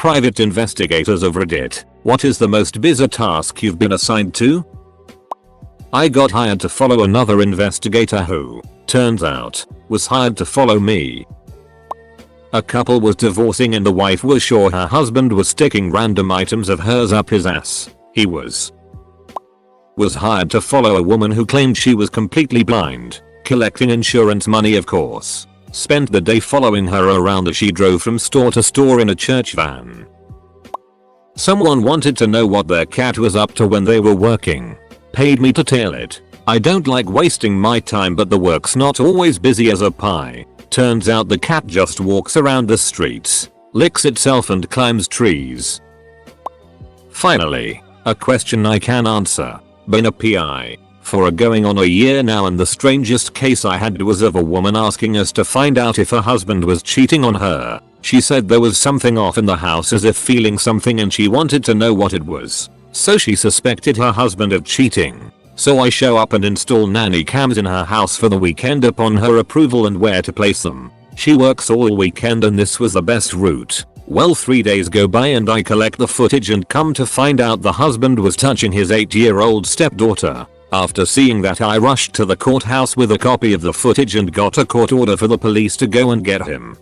Private investigators of Reddit, what is the most bizarre task you've been assigned to? I got hired to follow another investigator who, turns out, was hired to follow me. A couple was divorcing and the wife was sure her husband was sticking random items of hers up his ass. He was hired to follow a woman who claimed she was completely blind, collecting insurance money of course. Spent the day following her around as she drove from store to store in a church van. Someone wanted to know what their cat was up to when they were working. Paid me to tail it. I don't like wasting my time, but the work's not always busy as a pie. Turns out the cat just walks around the streets, licks itself and climbs trees. Finally, a question I can answer. Been a PI for going on a year now, and the strangest case I had was of a woman asking us to find out if her husband was cheating on her. She said there was something off in the house, as if feeling something, and she wanted to know what it was. So she suspected her husband of cheating. So I show up and install nanny cams in her house for the weekend upon her approval and where to place them. She works all weekend and this was the best route. Well, 3 days go by and I collect the footage and come to find out the husband was touching his 8-year-old stepdaughter. After seeing that, I rushed to the courthouse with a copy of the footage and got a court order for the police to go and get him.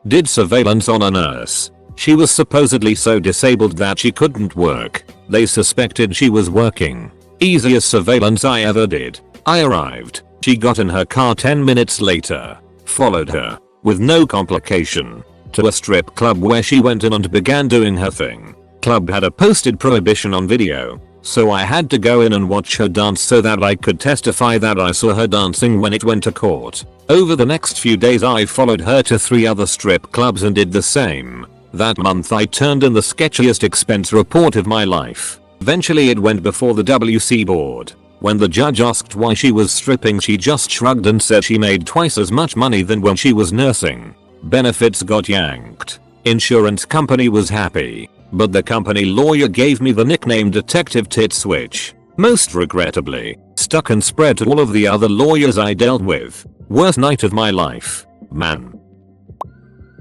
Did surveillance on a nurse. She was supposedly so disabled that she couldn't work. They suspected she was working. Easiest surveillance I ever did. I arrived. She got in her car 10 minutes later. Followed her, with no complication, to a strip club where she went in and began doing her thing. Club had a posted prohibition on video, so I had to go in and watch her dance so that I could testify that I saw her dancing when it went to court. Over the next few days I followed her to 3 other strip clubs and did the same. That month I turned in the sketchiest expense report of my life. Eventually it went before the WC board. When the judge asked why she was stripping, she just shrugged and said she made twice as much money than when she was nursing. Benefits got yanked. Insurance company was happy, but the company lawyer gave me the nickname Detective Tit Switch. Most regrettably, stuck and spread to all of the other lawyers I dealt with. Worst night of my life, man.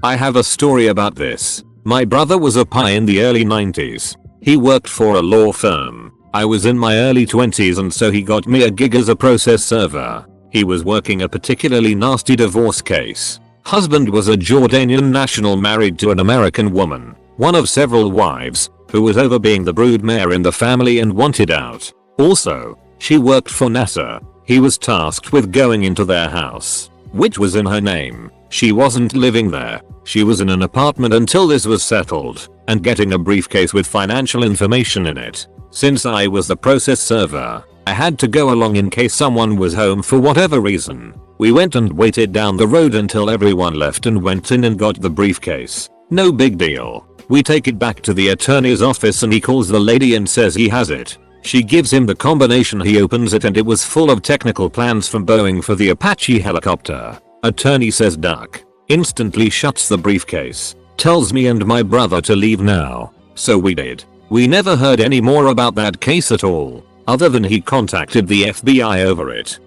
I have a story about this. My brother was a PI in the early 90s. He worked for a law firm. I was in my early 20s and so he got me a gig as a process server. He was working a particularly nasty divorce case. Husband was a Jordanian national married to an American woman, one of several wives, who was over being the broodmare in the family and wanted out. Also, she worked for NASA. He was tasked with going into their house, which was in her name. She wasn't living there. She was in an apartment until this was settled, and getting a briefcase with financial information in it. Since I was the process server, I had to go along in case someone was home for whatever reason. We went and waited down the road until everyone left and went in and got the briefcase. No big deal. We take it back to the attorney's office and he calls the lady and says he has it. She gives him the combination, he opens it and it was full of technical plans from Boeing for the Apache helicopter. Attorney says duck. Instantly shuts the briefcase. Tells me and my brother to leave now. So we did. We never heard any more about that case at all, other than he contacted the FBI over it.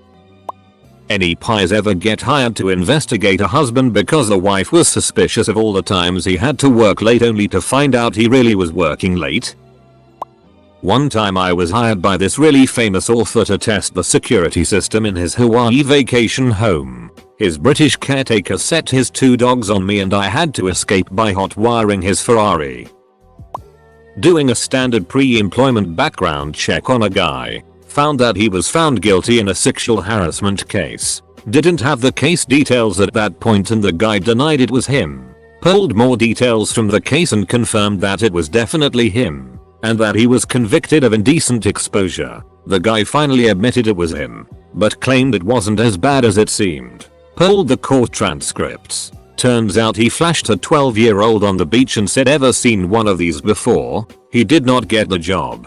Any PIs ever get hired to investigate a husband because the wife was suspicious of all the times he had to work late only to find out he really was working late? One time I was hired by this really famous author to test the security system in his Hawaii vacation home. His British caretaker set his 2 dogs on me and I had to escape by hot wiring his Ferrari. Doing a standard pre-employment background check on a guy. Found that he was found guilty in a sexual harassment case. Didn't have the case details at that point and the guy denied it was him. Pulled more details from the case and confirmed that it was definitely him, and that he was convicted of indecent exposure. The guy finally admitted it was him, but claimed it wasn't as bad as it seemed. Pulled the court transcripts. Turns out he flashed a 12-year-old on the beach and said, "Ever seen one of these before?" He did not get the job.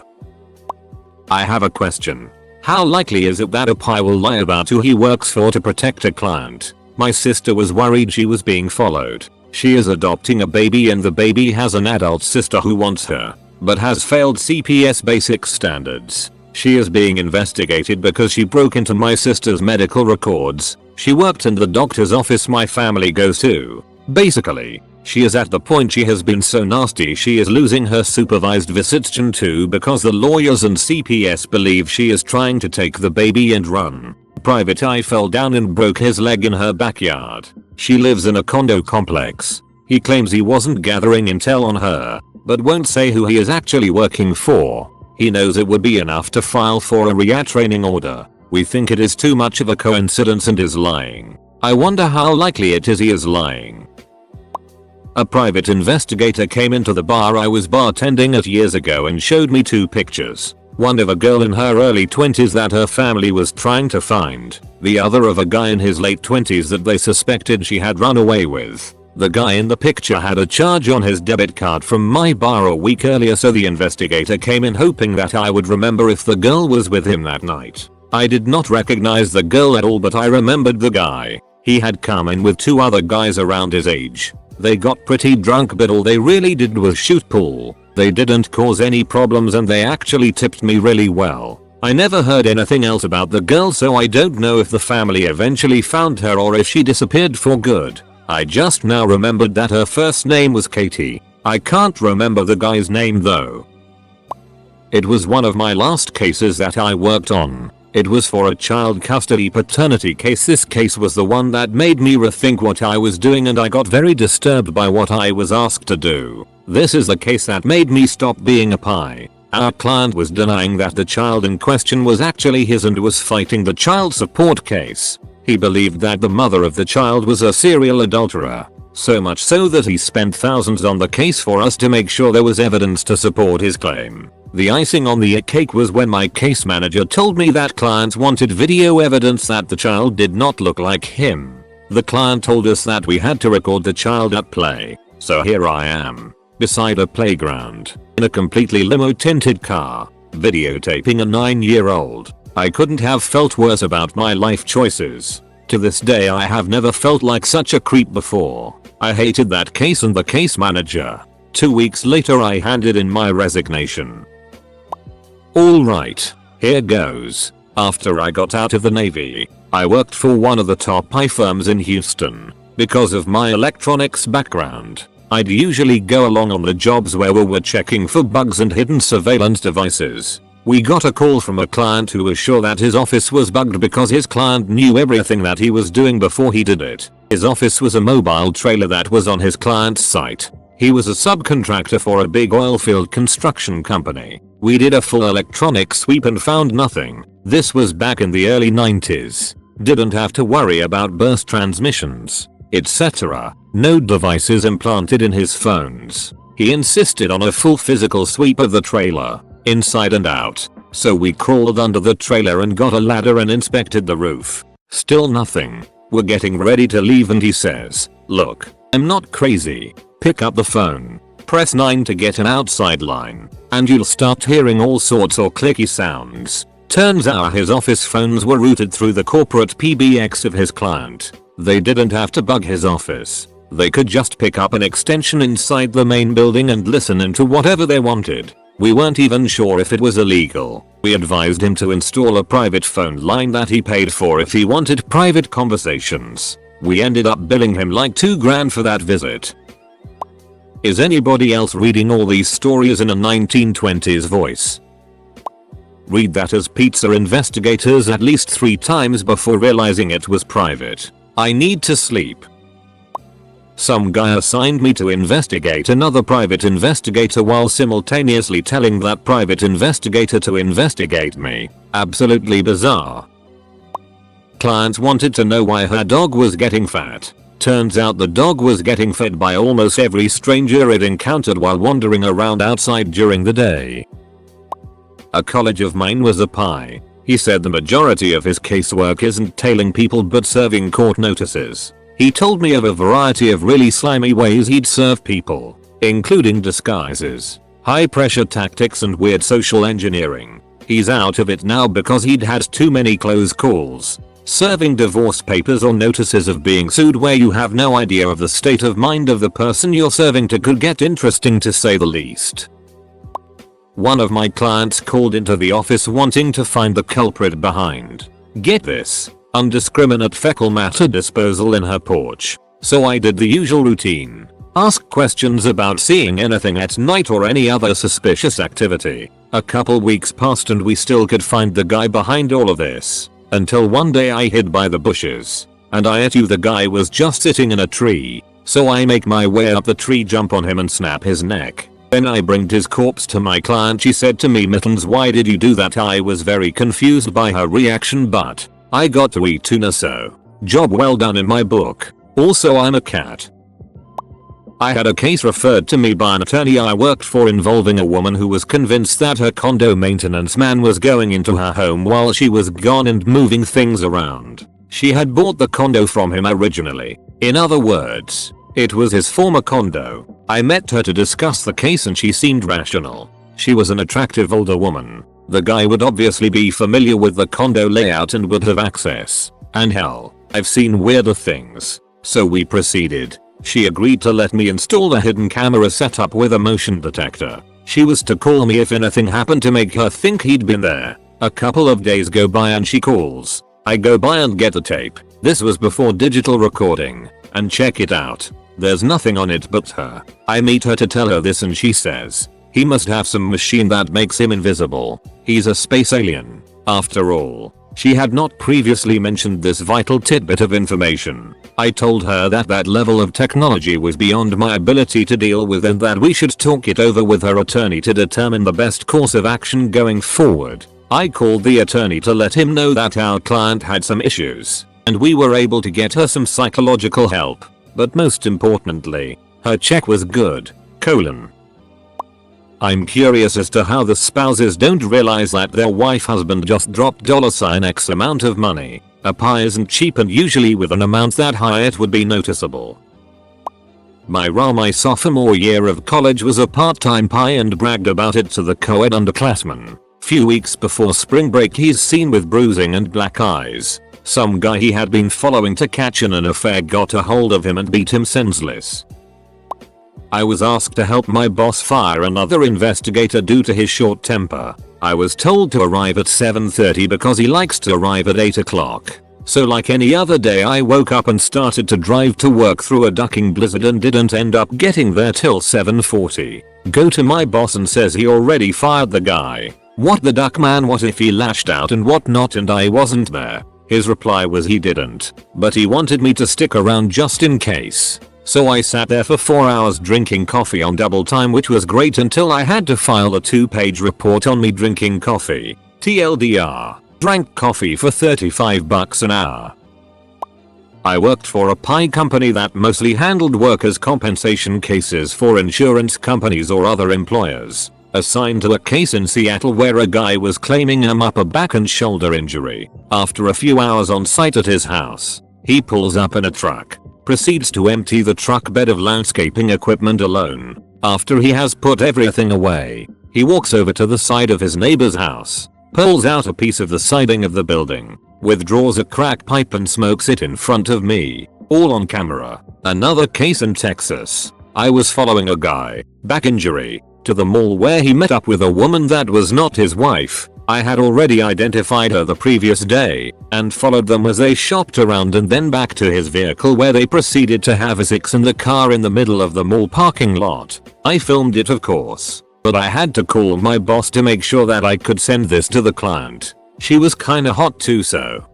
I have a question. How likely is it that a PI will lie about who he works for to protect a client? My sister was worried she was being followed. She is adopting a baby and the baby has an adult sister who wants her, but has failed CPS basic standards. She is being investigated because she broke into my sister's medical records. She worked in the doctor's office my family goes to. Basically, She is at the point she has been so nasty she is losing her supervised visitation too because the lawyers and CPS believe she is trying to take the baby and run. Private Eye fell down and broke his leg in her backyard. She lives in a condo complex. He claims he wasn't gathering intel on her, but won't say who he is actually working for. He knows it would be enough to file for a retraining order. We think it is too much of a coincidence and is lying. I wonder how likely it is he is lying. A private investigator came into the bar I was bartending at years ago and showed me 2 pictures. One of a girl in her early 20s that her family was trying to find. The other of a guy in his late 20s that they suspected she had run away with. The guy in the picture had a charge on his debit card from my bar a week earlier, so the investigator came in hoping that I would remember if the girl was with him that night. I did not recognize the girl at all, but I remembered the guy. He had come in with 2 other guys around his age. They got pretty drunk, but all they really did was shoot pool. They didn't cause any problems and they actually tipped me really well. I never heard anything else about the girl, so I don't know if the family eventually found her or if she disappeared for good. I just now remembered that her first name was Katie. I can't remember the guy's name though. It was one of my last cases that I worked on. It was for a child custody paternity case. This case was the one that made me rethink what I was doing, and I got very disturbed by what I was asked to do. This is the case that made me stop being a pie. Our client was denying that the child in question was actually his and was fighting the child support case. He believed that the mother of the child was a serial adulterer. So much so that he spent thousands on the case for us to make sure there was evidence to support his claim. The icing on the cake was when my case manager told me that clients wanted video evidence that the child did not look like him. The client told us that we had to record the child at play. So here I am, beside a playground, in a completely limo-tinted car, videotaping a 9-year-old. I couldn't have felt worse about my life choices. To this day I have never felt like such a creep before. I hated that case and the case manager. 2 weeks later I handed in my resignation. Alright, here goes. After I got out of the Navy, I worked for one of the top IT firms in Houston. Because of my electronics background, I'd usually go along on the jobs where we were checking for bugs and hidden surveillance devices. We got a call from a client who was sure that his office was bugged because his client knew everything that he was doing before he did it. His office was a mobile trailer that was on his client's site. He was a subcontractor for a big oilfield construction company. We did a full electronic sweep and found nothing. This was back in the early 90s. Didn't have to worry about burst transmissions, etc. No devices implanted in his phones. He insisted on a full physical sweep of the trailer, inside and out. So we crawled under the trailer and got a ladder and inspected the roof. Still nothing. We're getting ready to leave and he says, "Look, I'm not crazy. Pick up the phone. Press 9 to get an outside line, and you'll start hearing all sorts of clicky sounds." Turns out his office phones were routed through the corporate PBX of his client. They didn't have to bug his office. They could just pick up an extension inside the main building and listen into whatever they wanted. We weren't even sure if it was illegal. We advised him to install a private phone line that he paid for if he wanted private conversations. We ended up billing him like $2,000 for that visit. Is anybody else reading all these stories in a 1920s voice? Read that as pizza investigators at least 3 times before realizing it was private. I need to sleep. Some guy assigned me to investigate another private investigator while simultaneously telling that private investigator to investigate me. Absolutely bizarre. Clients wanted to know why her dog was getting fat. Turns out the dog was getting fed by almost every stranger it encountered while wandering around outside during the day. A colleague of mine was a pie. He said the majority of his casework isn't tailing people but serving court notices. He told me of a variety of really slimy ways he'd serve people, including disguises, high pressure tactics and weird social engineering. He's out of it now because he'd had too many close calls. Serving divorce papers or notices of being sued where you have no idea of the state of mind of the person you're serving to could get interesting to say the least. One of my clients called into the office wanting to find the culprit behind, get this, undiscriminate fecal matter disposal in her porch. So I did the usual routine. Ask questions about seeing anything at night or any other suspicious activity. A couple weeks passed and we still could find the guy behind all of this. Until one day I hid by the bushes. And I bet you the guy was just sitting in a tree. So I make my way up the tree, jump on him and snap his neck. Then I bringed his corpse to my client. She said to me, "Mittens, why did you do that?" I was very confused by her reaction, but I got to eat tuna, so job well done in my book. Also, I'm a cat. I had a case referred to me by an attorney I worked for involving a woman who was convinced that her condo maintenance man was going into her home while she was gone and moving things around. She had bought the condo from him originally. In other words, it was his former condo. I met her to discuss the case and she seemed rational. She was an attractive older woman. The guy would obviously be familiar with the condo layout and would have access. And hell, I've seen weirder things. So we proceeded. She agreed to let me install a hidden camera setup with a motion detector. She was to call me if anything happened to make her think he'd been there. A couple of days go by and she calls. I go by and get the tape. This was before digital recording. And check it out. There's nothing on it but her. I meet her to tell her this and she says, "He must have some machine that makes him invisible. He's a space alien." After all, she had not previously mentioned this vital tidbit of information. I told her that that level of technology was beyond my ability to deal with and that we should talk it over with her attorney to determine the best course of action going forward. I called the attorney to let him know that our client had some issues, and we were able to get her some psychological help. But most importantly, her check was good. I'm curious as to how the spouses don't realize that their husband just dropped $X amount of money. A pie isn't cheap, and usually with an amount that high it would be noticeable. My sophomore year of college was a part-time pie and bragged about it to the co-ed underclassmen. Few weeks before spring break he's seen with bruising and black eyes. Some guy he had been following to catch in an affair got a hold of him and beat him senseless. I was asked to help my boss fire another investigator due to his short temper. I was told to arrive at 7:30 because he likes to arrive at 8 o'clock. So like any other day I woke up and started to drive to work through a ducking blizzard and didn't end up getting there till 7:40. Go to my boss and says he already fired the guy. What the duck, man, what if he lashed out and whatnot and I wasn't there? His reply was he didn't, but he wanted me to stick around just in case. So I sat there for 4 hours drinking coffee on double time, which was great until I had to file a 2-page report on me drinking coffee. TLDR, drank coffee for $35 an hour. I worked for a pie company that mostly handled workers' compensation cases for insurance companies or other employers. Assigned to a case in Seattle where a guy was claiming an upper back and shoulder injury. After a few hours on site at his house, he pulls up in a truck. Proceeds to empty the truck bed of landscaping equipment alone. After he has put everything away, he walks over to the side of his neighbor's house, pulls out a piece of the siding of the building, withdraws a crack pipe and smokes it in front of me, all on camera. Another case in Texas. I was following a guy, back injury, to the mall where he met up with a woman that was not his wife. I had already identified her the previous day and followed them as they shopped around and then back to his vehicle where they proceeded to have a sex in the car in the middle of the mall parking lot. I filmed it, of course, but I had to call my boss to make sure that I could send this to the client. She was kinda hot too, so